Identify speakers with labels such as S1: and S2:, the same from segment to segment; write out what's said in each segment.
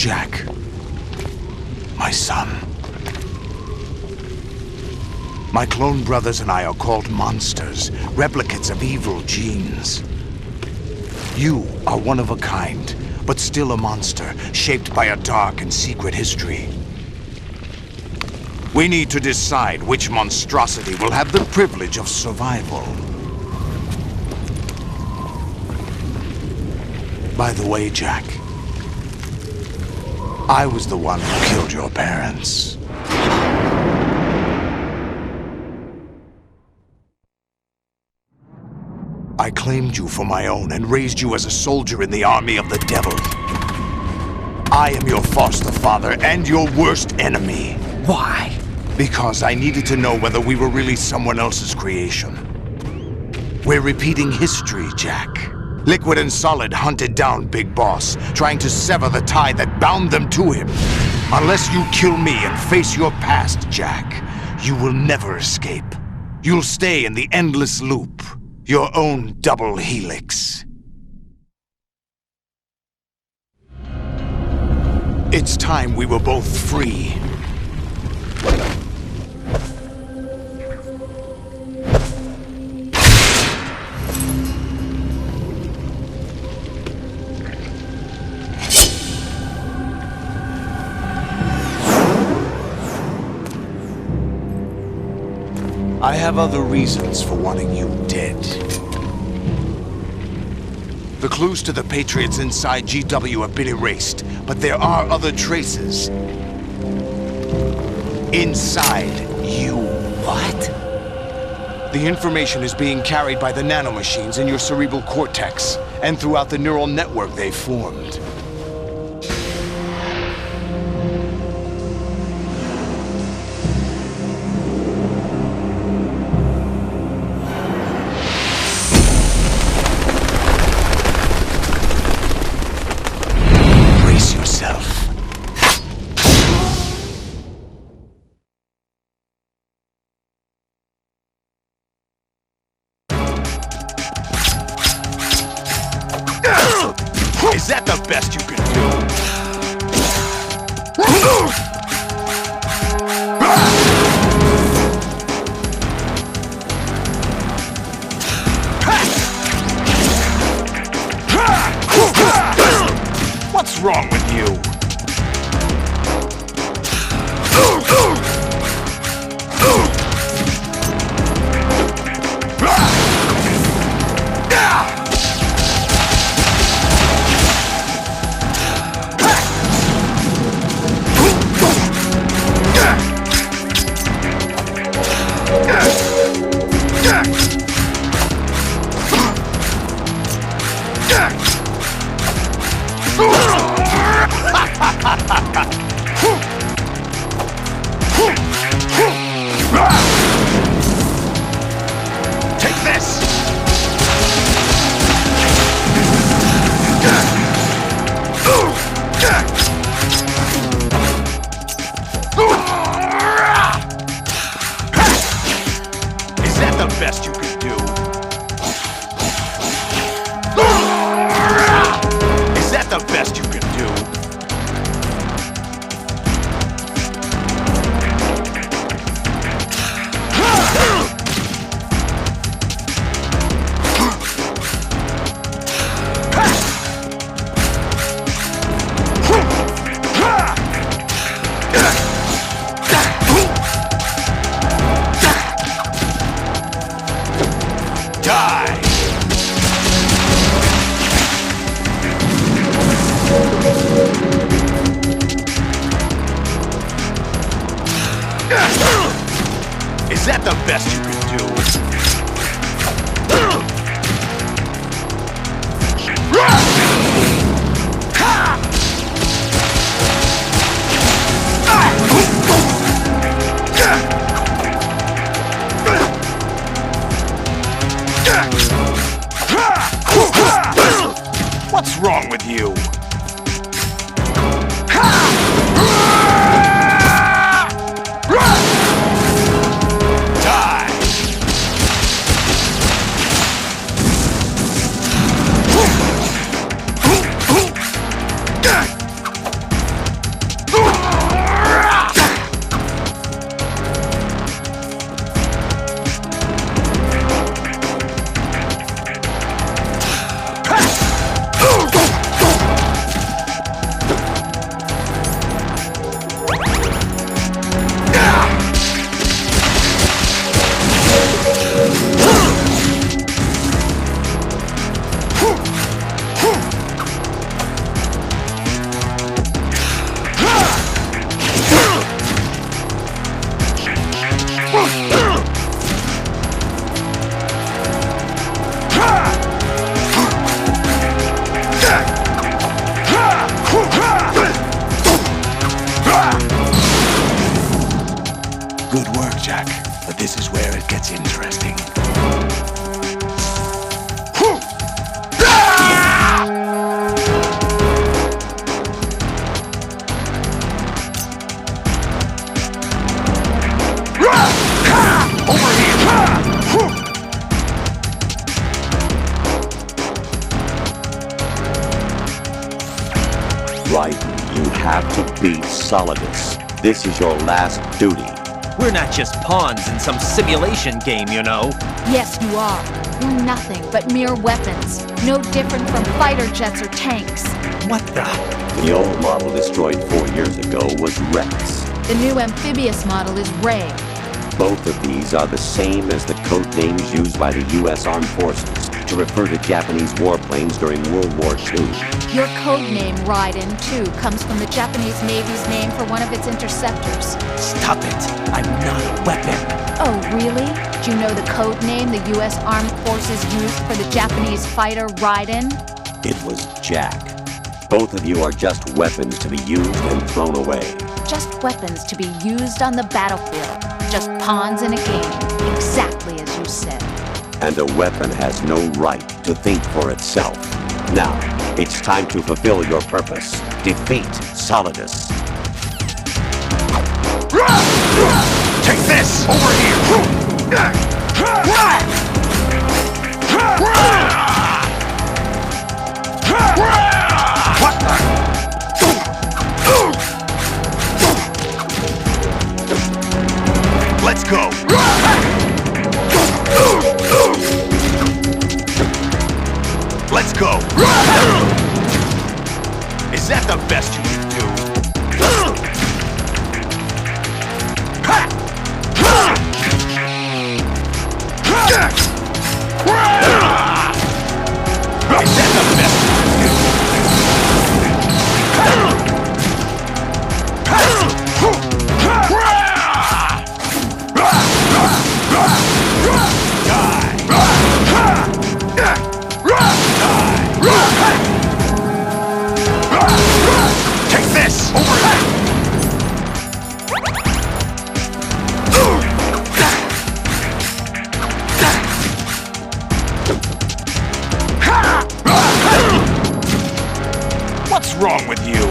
S1: Jack, my son. My clone brothers and I are called monsters, replicates of evil genes. You are one of a kind, but still a monster, shaped by a dark and secret history. We need to decide which monstrosity will have the privilege of survival. By the way, Jack, I was the one who killed your parents. I claimed you for my own and raised you as a soldier in the army of the devil. I am your foster father and your worst enemy.
S2: Why?
S1: Because I needed to know whether we were really someone else's creation. We're repeating history, Jack. Liquid and Solid hunted down Big Boss, trying to sever the tie that bound them to him. Unless you kill me and face your past, Jack, you will never escape. You'll stay in the endless loop, your own double helix. It's time we were both free. I have other reasons for wanting you dead. The clues to the Patriots inside GW have been erased, but there are other traces. Inside you.
S2: What?
S1: The information is being carried by the nanomachines in your cerebral cortex, and throughout the neural network they've formed. Is that the best you can do? What's wrong with you? Take this! Is that the best you can do? Is that the best you can do? Is that the best you can do? What's wrong with you? Good work, Jack. But this is where it gets interesting.
S2: Right, you have to beat Solidus. This is your last duty.
S3: We're not just pawns in some simulation game, you know.
S4: Yes, you are. You're nothing but mere weapons. No different from fighter jets or tanks.
S3: What the?
S2: The old model destroyed 4 years ago was Rex.
S4: The new amphibious model is Ray.
S2: Both of these are the same as the code names used by the U.S. Armed Forces to refer to Japanese warplanes during World War II.
S4: Your code name, Raiden, too, comes from the Japanese Navy's name for one of its interceptors.
S3: Stop it. I'm not a weapon.
S4: Oh, really? Do you know the code name the U.S. Armed Forces used for the Japanese fighter Raiden?
S2: It was Jack. Both of you are just weapons to be used and thrown away.
S4: Just weapons to be used on the battlefield. Just pawns in a game, exactly as you said.
S2: And a weapon has no right to think for itself. Now, it's time to fulfill your purpose. Defeat Solidus.
S1: Take this! Over here! What the? Let's go! Let's go! Is that the best you can do? Is that the best you can do? Take this! Over here! What's wrong with you?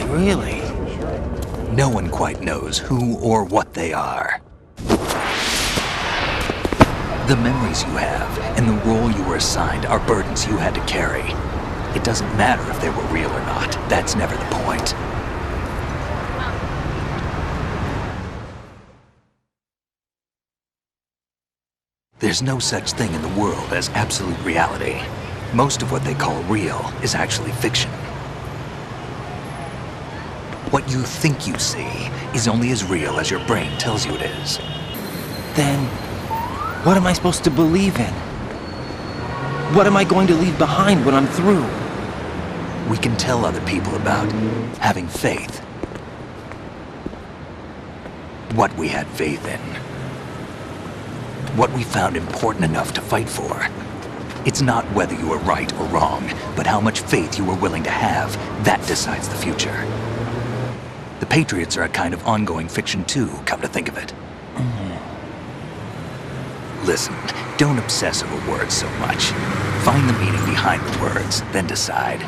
S5: Really?
S3: No one quite knows who or what they are. The memories you have and the role you were assigned are burdens you had to carry. It doesn't matter if they were real or not. That's never the point. There's no such thing in the world as absolute reality. Most of what they call real is actually fiction. What you think you see is only as real as your brain tells you it is.
S5: Then, what am I supposed to believe in? What am I going to leave behind when I'm through?
S3: We can tell other people about having faith. What we had faith in. What we found important enough to fight for. It's not whether you were right or wrong, but how much faith you were willing to have. That decides the future. The Patriots are a kind of ongoing fiction too, come to think of it. Listen, don't obsess over words so much. Find the meaning behind the words, then decide.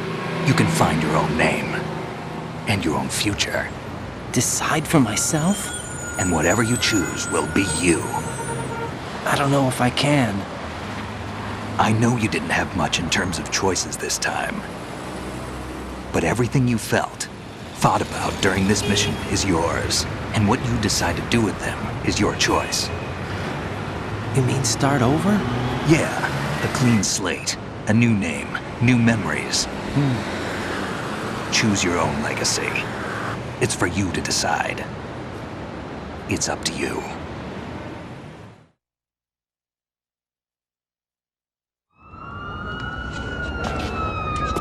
S3: You can find your own name. And your own future.
S5: Decide for myself?
S3: And whatever you choose will be you.
S5: I don't know if I can.
S3: I know you didn't have much in terms of choices this time. But everything you felt, thought about during this mission is yours. And what you decide to do with them is your choice.
S5: You mean start over?
S3: Yeah, a clean slate, a new name, new memories. Choose your own legacy. It's for you to decide. It's up to you.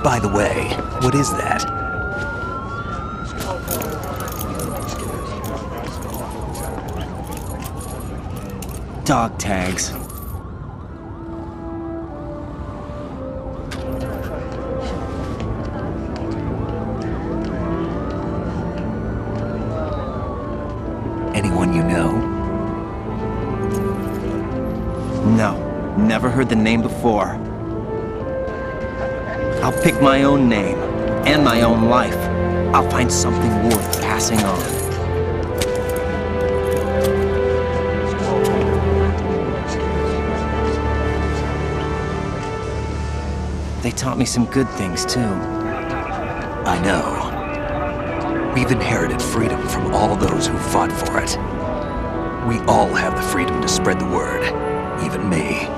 S3: By the way, what is that?
S5: Dog tags.
S3: Anyone you know?
S5: No, never heard the name before. I'll pick my own name, and my own life. I'll find something worth passing on. They taught me some good things, too.
S3: I know. We've inherited freedom from all those who fought for it. We all have the freedom to spread the word, even me.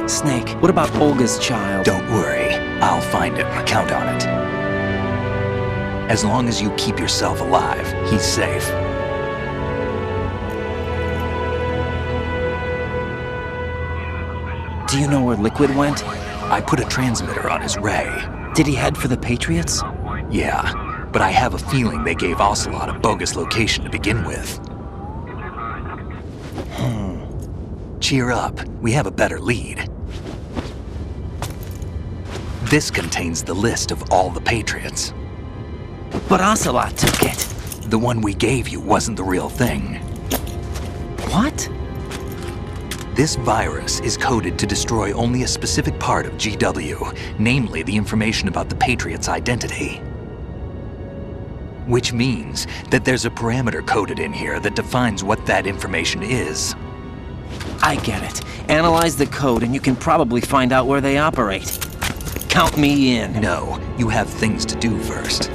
S5: Snake, what about Olga's child?
S3: Don't worry, I'll find him, count on it. As long as you keep yourself alive, he's safe.
S5: Do you know where Liquid went?
S3: I put a transmitter on his ray.
S5: Did he head for the Patriots?
S3: Yeah, but I have a feeling they gave Ocelot a bogus location to begin with. Cheer up, we have a better lead. This contains the list of all the Patriots.
S5: But Ocelot took it.
S3: The one we gave you wasn't the real thing.
S5: What?
S3: This virus is coded to destroy only a specific part of GW, namely the information about the Patriots' identity. Which means that there's a parameter coded in here that defines what that information is.
S5: I get it. Analyze the code and you can probably find out where they operate. Count me in.
S3: No, you have things to do first.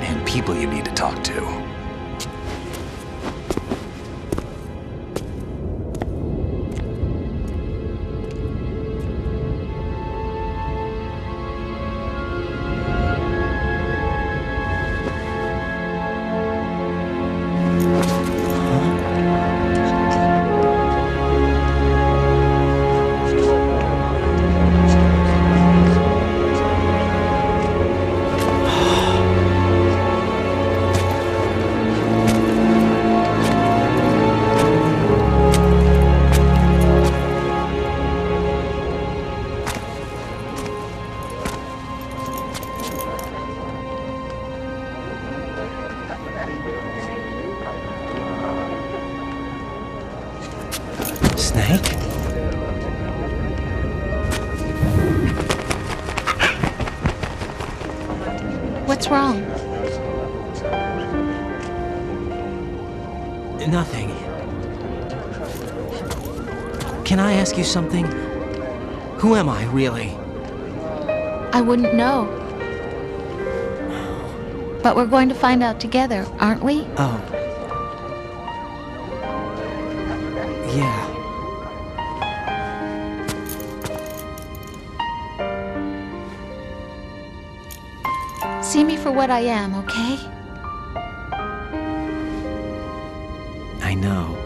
S3: And people you need to talk to.
S4: What's wrong?
S5: Nothing. Can I ask you something? Who am I, really?
S4: I wouldn't know. But we're going to find out together, aren't we?
S5: Oh. Yeah.
S4: See me for what I am, okay?
S5: I know.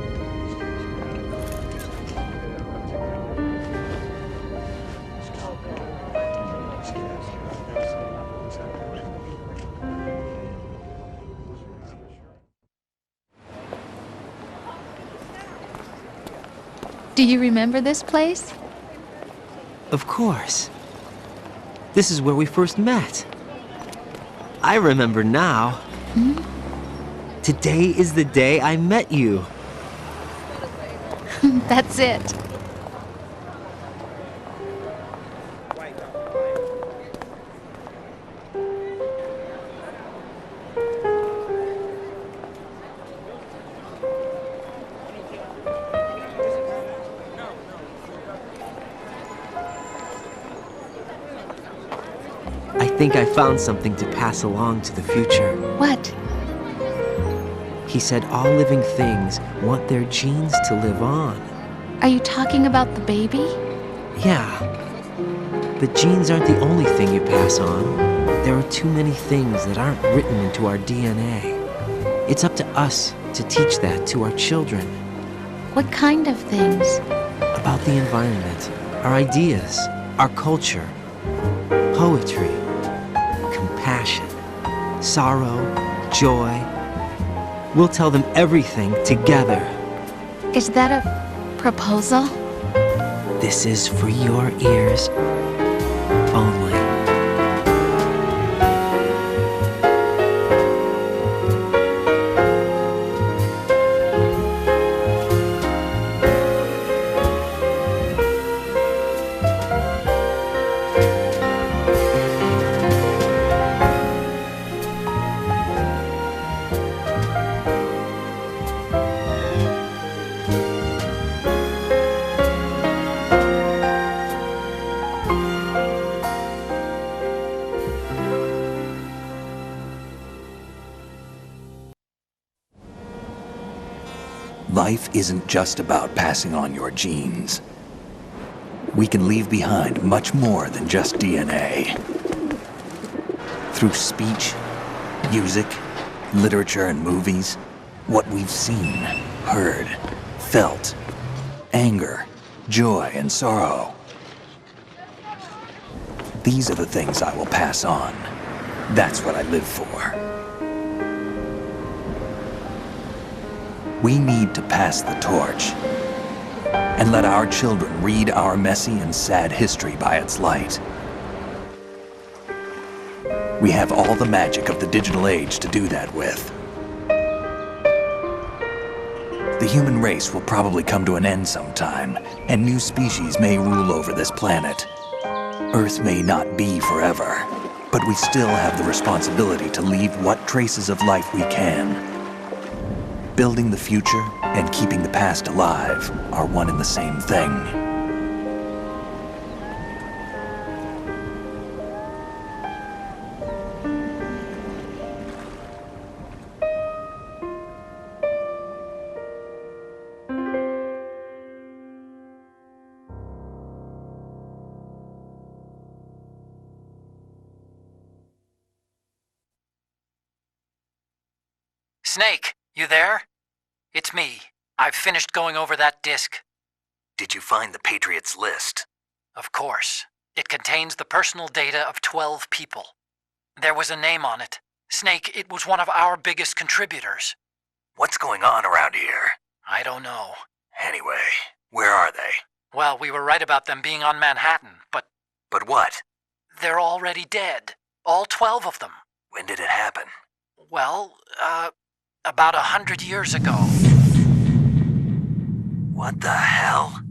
S4: Do you remember this place?
S5: Of course. This is where we first met. I remember now. Today is the day I met you.
S4: That's it.
S5: I think I found something to pass along to the future.
S4: What?
S5: He said all living things want their genes to live on.
S4: Are you talking about the baby?
S5: Yeah. The genes aren't the only thing you pass on. There are too many things that aren't written into our DNA. It's up to us to teach that to our children.
S4: What kind of things?
S5: About the environment, our ideas, our culture, poetry, compassion, sorrow, joy. We'll tell them everything together.
S4: Is that a proposal?
S5: This is for your ears only.
S3: Life isn't just about passing on your genes. We can leave behind much more than just DNA. Through speech, music, literature, and movies, what we've seen, heard, felt, anger, joy, and sorrow. These are the things I will pass on. That's what I live for. We need to pass the torch and let our children read our messy and sad history by its light. We have all the magic of the digital age to do that with. The human race will probably come to an end sometime, and new species may rule over this planet. Earth may not be forever, but we still have the responsibility to leave what traces of life we can. Building the future and keeping the past alive are one and the same thing.
S6: Snake, you there? It's me. I've finished going over that disc.
S3: Did you find the Patriots list?
S6: Of course. It contains the personal data of 12 people. There was a name on it. Snake, it was one of our biggest contributors.
S3: What's going on around here?
S6: I don't know.
S3: Anyway, where are they?
S6: Well, we were right about them being on Manhattan, but
S3: But what?
S6: they're already dead. All 12 of them.
S3: When did it happen?
S6: Well, about 100 years ago.
S3: What the hell?